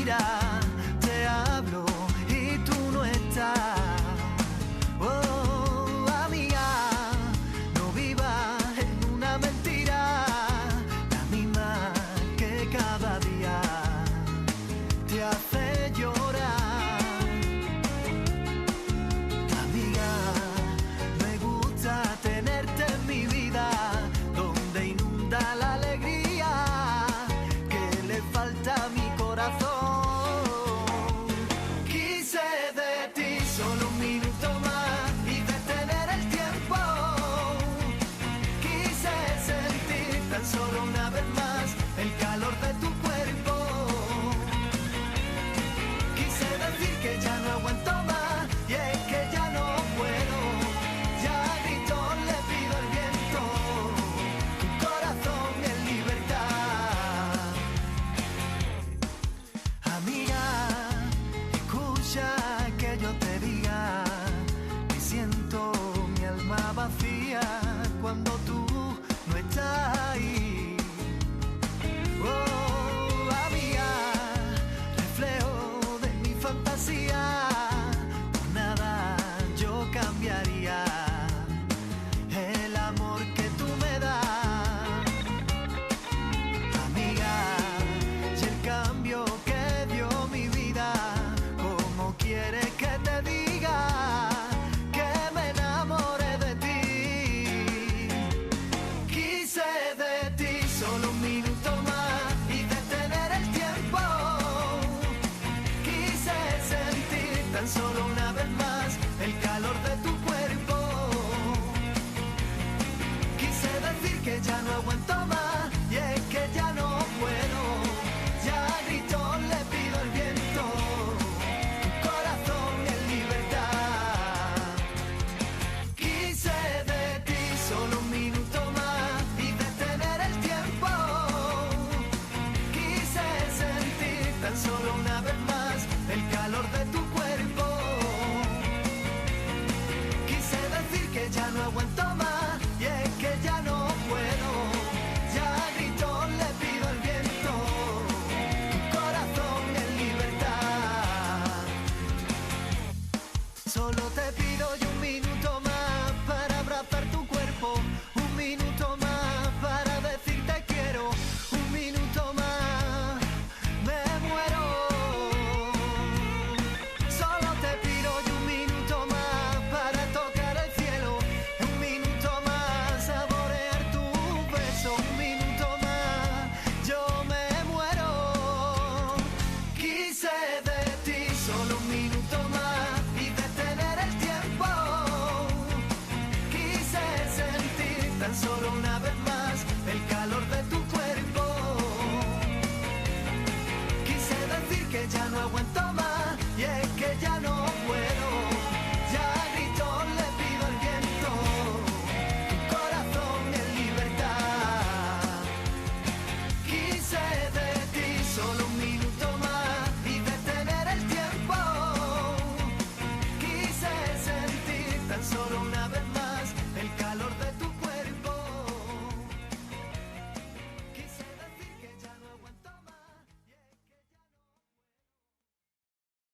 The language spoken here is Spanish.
mentira, te hablo y tú no estás. Oh, amiga, no vivas en una mentira, la misma que cada día te hace llorar. Amiga, me gusta tenerte en mi vida, donde inunda la alegría que le falta a mi corazón. Quise de ti solo un minuto más y detener el tiempo. Quise sentir tan solo una vez más el calor de tu cuerpo. Quise decir que ya no aguanto más y es que ya no puedo. Ya a gritos le pido al viento tu corazón en libertad. Amiga, escucha que yo te diga que siento mi alma vacía cuando tú no estás ahí. Oh, amiga, reflejo de mi fantasía, por nada yo cambiaría el amor que tú me das. Amiga, y el cambio que dio mi vida, ¿cómo quieres que te diga que me enamoré de ti? Quise de ti solo un minuto más y detener el tiempo. Quise sentir tan solo una vez más el calor de tu cuerpo. Quise decir que ya no aguanto más y es que ya no puedo. Ya a gritos le pido al viento tu corazón en libertad. Quise de ti solo un minuto más y detener el tiempo. Quise sentir tan solo